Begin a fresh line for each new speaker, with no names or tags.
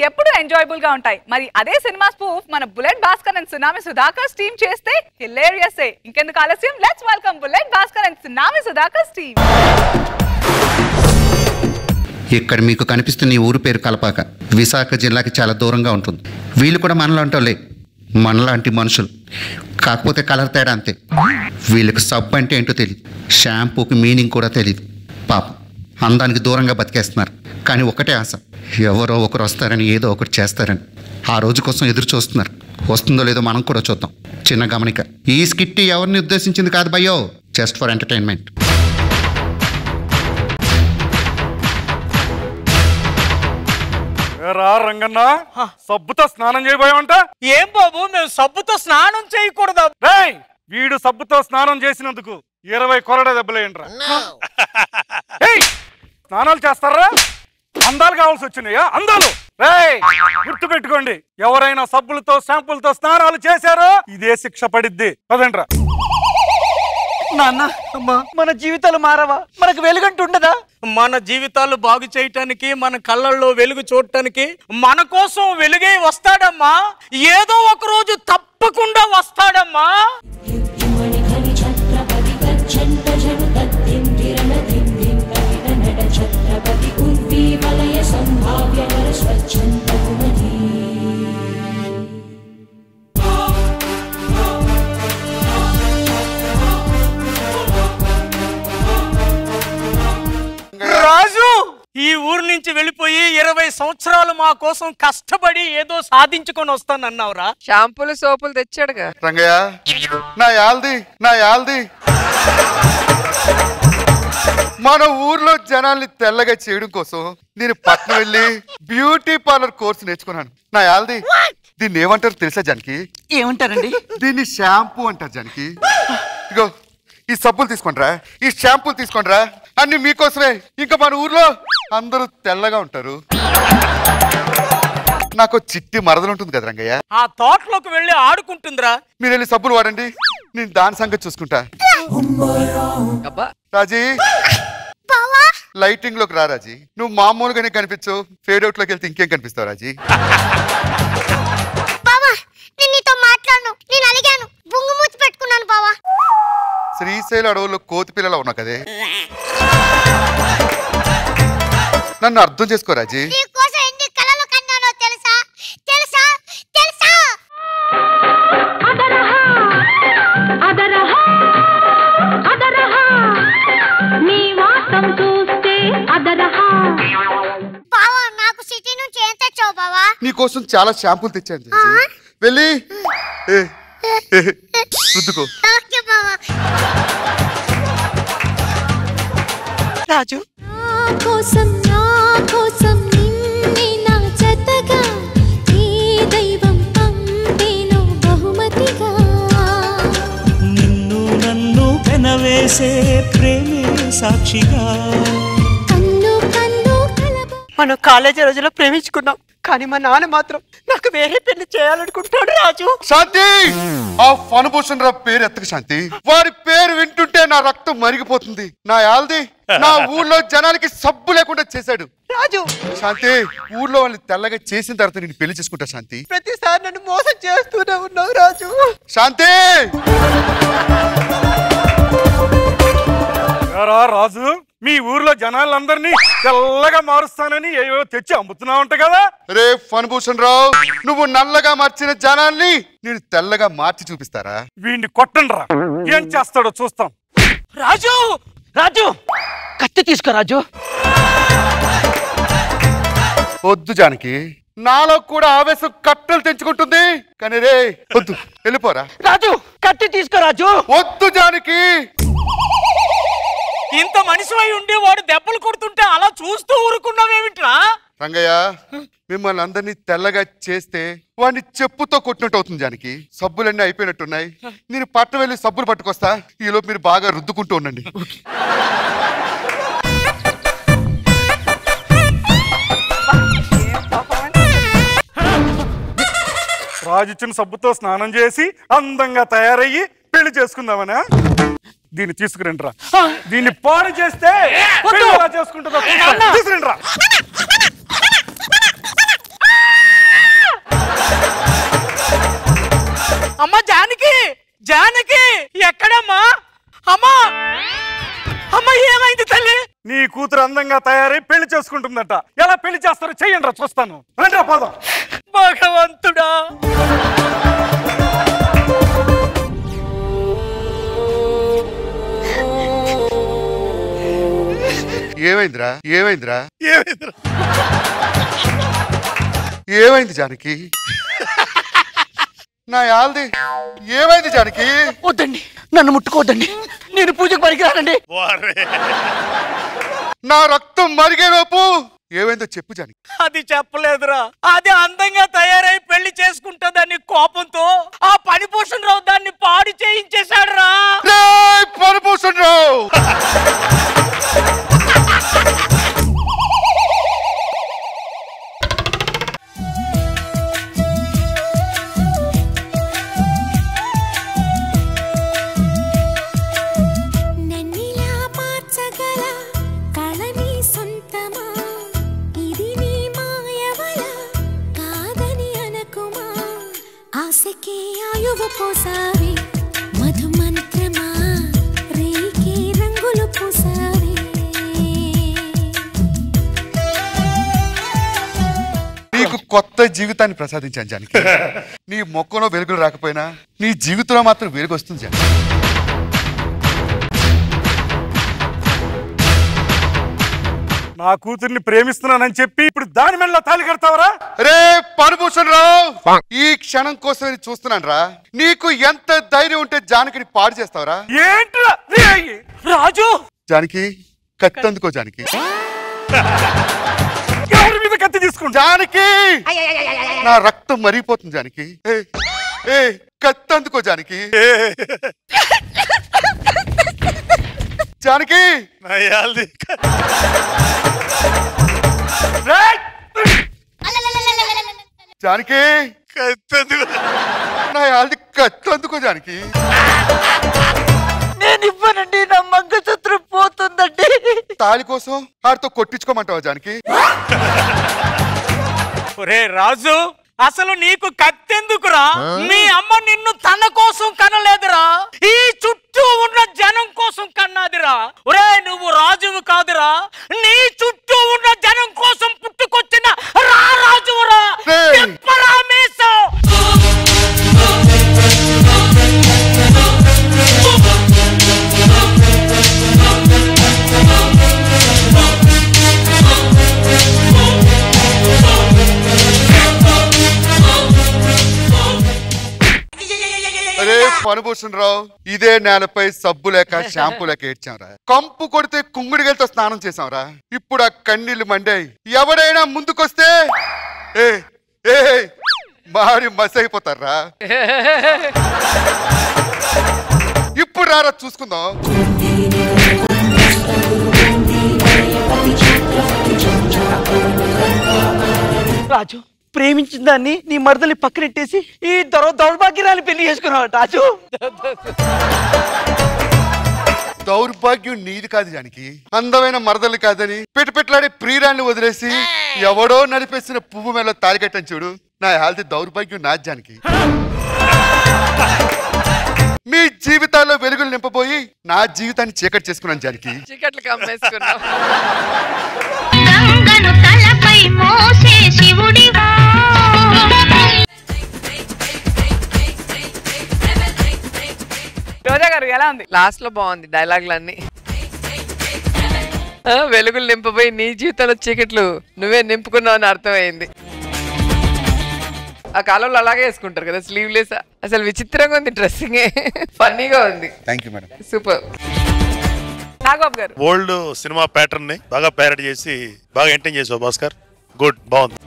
ఎప్పుడు ఎంజాయబుల్ గా ఉంటాయి. మరి అదే సినిమా స్పూఫ్ మన bullet Bhaskar and tsunami Sudhakar team చేస్తే హిలేరియస్. ఇంకెందుకు ఆలస్యం, let's welcome bullet Bhaskar and tsunami Sudhakar team.
ఇక్కడ మీకు కనిపిస్తున్న ఈ ఊరు పేరు కలపాక, విశాఖ జిల్లాకి చాలా దూరంగా ఉంటుంది. వీళ్ళు కూడా మనలాంటోళ్ళే, మనలాంటి మనుషులు, కాకపోతే కలర్ తేడా అంతే. వీళ్ళకి సబ్బు అంటే ఏంటో తెలియదు, షాంపూకి మీనింగ్ కూడా తెలియదు. పాపం అందానికి దూరంగా బతికేస్తున్నారు. కానీ ఒకటే ఆశ, ఎవరో ఒకరు వస్తారని, ఏదో ఒకటి చేస్తారని. ఆ రోజు కోసం ఎదురు చూస్తున్నారు. వస్తుందో లేదో మనం కూడా చూద్దాం. చిన్న గమనిక, ఈ స్కిట్ ఎవరిని ఉద్దేశించింది కాదు భయ్యో, జస్ట్ ఫర్ ఎంటర్టైన్మెంట్.
రంగన్న, సబ్బుతో స్నానం చేయబోయామంట.
ఏం బాబు, మేము సబ్బుతో స్నానం చేయకూడదా?
వీడు సబ్బుతో స్నానం చేసినందుకు 20 కొరడా దెబ్బలేయండిరా. స్నానాలు చేస్తారా? అందాలు కావాల్సి వచ్చినాయా? అందాలు గుర్తు పెట్టుకోండి, ఎవరైనా సబ్బులతో షాంపులతో స్నానాలు చేశారో ఇదే శిక్ష పడిద్ది. పదండ్రా.
నాన్న, మన జీవితాలు మారవా? మనకు వెలుగంటూ ఉండదా? మన జీవితాలు బాగు చేయటానికి, మన కళ్ళల్లో వెలుగు చూడటానికి మన కోసం వెలుగే వస్తాడమ్మా. ఏదో ఒక రోజు తప్పకుండా వస్తాడమ్మా. రాజు, ఈ ఊరు నుంచి వెళ్ళిపోయి 20 సంవత్సరాలు మా కోసం కష్టపడి ఏదో సాధించుకొని వస్తానన్నావురా.
షాంపూలు సోపులు తెచ్చాడుగా.
రంగయ్య, నా యాల్ది మన ఊర్లో జనాల్ని తెల్లగా చేయడం కోసం నేను పట్నం వెళ్ళి బ్యూటీ పార్లర్ కోర్సు నేర్చుకున్నాను. నా యాల్ది, దీన్ని ఏమంటారు తెలుసా జానకి?
ఏమంటారండి?
దీన్ని షాంపూ అంటారు జానకి. ఇగో ఈ సబ్బులు తీసుకోండిరా, ఈ షాంపూలు తీసుకోండిరా, అన్ని మీకోసమే. ఇంకా మన ఊర్లో అందరూ తెల్లగా ఉంటారు. నాకు చిట్టి మరదలు ఉంటుంది కదా రంగయ్య,
ఆ తోటలోకి వెళ్ళి ఆడుకుంటుందిరా.
మీరు వెళ్ళి సబ్బులు వాడండి, నేను దాని సంగతి చూసుకుంటా. రాజీ, లైటింగ్ లోకి రా రాజీ. నువ్వు మామూలుగానే కనిపించు, ఫేడ్ అవుట్ లోకి వెళ్తే ఇంకేం కనిపిస్తావు రాజీ? శ్రీశైల అడవుల్లో కోతి పిల్లలు ఉన్నా కదే, నన్ను అర్థం చేసుకో రాజీ. నీకోసం చాలా షాంపూలు తెచ్చాను వెళ్ళి రుద్దుకో.
రాజు,
నిన్ను నన్ను పెనవేసే ప్రేమే సాక్షిగా.
మనం కాలేజీ రోజులో ప్రేమించుకున్నాం, కానీ మా నాన్న మాత్రం నాకు వేరే పెళ్లి చేయాలనుకుంటాడు. రాజు,
శాంతి, ఆ ఫణభూషణ్ రావు పేరు ఎత్తకు శాంతి. వారి పేరు వింటుంటే నా రక్తం మరిగిపోతుంది. నా యాల్ది నా ఊర్లో జనానికి సబ్బు లేకుండా చేశాడు.
రాజు,
శాంతి, ఊర్లో వాళ్ళని తెల్లగా చేసిన తర్వాత నేను పెళ్లి చేసుకుంటా శాంతి.
ప్రతిసారి నన్ను మోసం చేస్తూనే ఉన్నావు రాజు.
శాంతి,
రాజు, మీ ఊర్లో జనాలందరినీ తెల్లగా మారుస్తానని ఏవో తెచ్చి అమ్ముతున్నావు అంట కదా?
రే ఫణభూషణ్ రావు, నువ్వు నల్లగా మార్చిన జనాల్ని నేను తెల్లగా మార్చి చూపిస్తారా?
వీడిని కొట్టండి రా, ఏం చేస్తాడో చూస్తాం.
రాజు, రాజు, కత్తి తీసుకో రాజు.
వద్దు జానకి, నాలో కూడా ఆవేశం కట్టలు తెంచుకుంటుంది. కానీ రే వద్దు, వెళ్ళిపోరా.
రాజు, కత్తి తీసుకో రాజు.
వద్దు జానకి.
ఇంత మనిషివై ఉండి వాడు దెబ్బలు కొడుతుంటే అలా చూస్తూ ఊరుకున్నావేమిట్రా?
రంగయ్య, మిమ్మల్ని అందరినీ తెల్లగా చేస్తే వాడిని చెప్పుతో కొట్టినట్టు అవుతుంది జానకి. సబ్బులన్నీ అయిపోయినట్టున్నాయి, నేను పట్నం వెళ్ళి సబ్బులు పట్టుకొస్తా. ఈలోపు మీరు బాగా రుద్దుకుంటూ ఉండండి.
రాజిచ్చిన సబ్బుతో స్నానం చేసి అందంగా తయారయ్యి పెళ్లి చేసుకుందామనా? దీన్ని తీసుకురండి రా. దీన్ని పాడు చేస్తే చేసుకుంటుందా? తీసుకురండి రా. కూతురు అందంగా తయారై పెళ్లి చేసుకుంటుందట. ఎలా పెళ్లి చేస్తారో చెయ్యండి రా, చూస్తాను. రండి పోదాం.
భగవంతుడా,
ఏమైందిరా? ఏమైందిరా?
ఏమైందిరా?
ఏమైంది జానకి? నా యాల్ది ఏమైంది జానకి?
వద్దండి, నన్ను ముట్టుకోవద్దండి, నేను పూజకు పనికిరానండి.
నా రక్తం మరిగేలోపు ఏమైందో చెప్పు జానకి.
అది చెప్పలేదురా, అది అందంగా తయారై పెళ్లి చేసుకుంటుందని కోపంతో ఆ పనిపోషణ రావు దాన్ని పాడు చేయించేశాడు రా.
పనిపోషణ రావు నీకు కొత్త జీవితాన్ని ప్రసాదించాను జానకి. నీ మొక్కలో వెలుగులు రాకపోయినా నీ జీవితంలో మాత్రం వెలుగు వస్తుంది జానకి.
నా కూతుర్ని ప్రేమిస్తున్నానని చెప్పి ఇప్పుడు దాని మెడలో తాళి కడతావరా?
రే పరభూషణ్ రావు, ఈ క్షణం కోసం చూస్తున్నాను రా. నీకు ఎంత ధైర్యం ఉంటే జానకిని పాడు చేస్తావరా?
ఏంట్రా
రాజు?
జానకి కత్తి అందుకో జానకి.
ఎవరి మీద కత్తి తీసుకుంటా?
జానకి నా రక్తం మరిగిపోతుంది జానకి. ఏ కత్తి అందుకో జానకి. జానకి జానకి నా యాల్ది కత్తి అందుకో జానకి.
నేను ఇవ్వనండి, నా మంగళసూత్రం పోతుందండి.
తాళి కోసం ఆడితో కొట్టించుకోమంటావా జానకి?
ఒరే రాజు, అసలు నీకు కత్తెందుకురా? మీ అమ్మ నిన్ను తన కోసం కనలేదురా, ఈ చుట్టూ ఉన్న జనం కోసం కన్నాదిరా. ఒరే నువ్వు రాజువు కాదురా, నీ చుట్టూ ఉన్న జనం కోసం పుట్టుకొచ్చిన రాజువురా.
అరే పరభూషణ్ రావు, ఇదే నేలపై సబ్బు లేక షాంపూ లేక ఏడ్చాంరా. కంపు కొడితే కుంగుడిగలతో స్నానం చేసాంరా. ఇప్పుడు ఆ కన్నీళ్లు మండాయి. ఎవడైనా ముందుకొస్తే మారి మసి అయిపోతారా. ఇప్పుడు రారా చూసుకుందాం.
రాజు, ప్రేమించిన దాన్ని నీ మరదలి పక్కనెట్టేసి ఈ దౌర్భాగ్యరాన్ని పెళ్లి చేసుకున్నావు రాజు.
దౌర్భాగ్యం నీది కాదు జానకి, అందమైన మరదలు కాదని పెట్టులాడే ప్రియురాన్ని వదిలేసి ఎవడో నడిపేసిన పువ్వు మేళ తాలికట్టని చూడు. నా హెల్త్ దౌర్భాగ్యం నాది జానకి. మీ జీవితాల్లో వెలుగులు నింపబోయి నా జీవితాన్ని చీకటి చేసుకున్నాను జానకి.
చీకట్లు కమ్మేసుకున్నావు.
రోజా గారు ఎలా ఉంది?
లాస్ట్ లో బాగుంది డైలాగులన్నీ. వెలుగులు నింపబోయి నీ జీవితంలో చీకట్లు నువ్వే నింపుకున్నావు అని అర్థమైంది. ఆ కాలంలో అలాగే వేసుకుంటారు కదా స్లీవ్లెస్. అసలు విచిత్రంగా ఉంది డ్రెస్సింగ్, ఫన్నీగా ఉంది.
Thank you madam.
Super.
Nagababu గారు,
ఓల్డ్ సినిమా ప్యాటర్న్ ని బాగా ప్యారడీ చేసి బాగా ఎంటర్టైన్ చేసావు భాస్కర్. గుడ్, బాగుంది.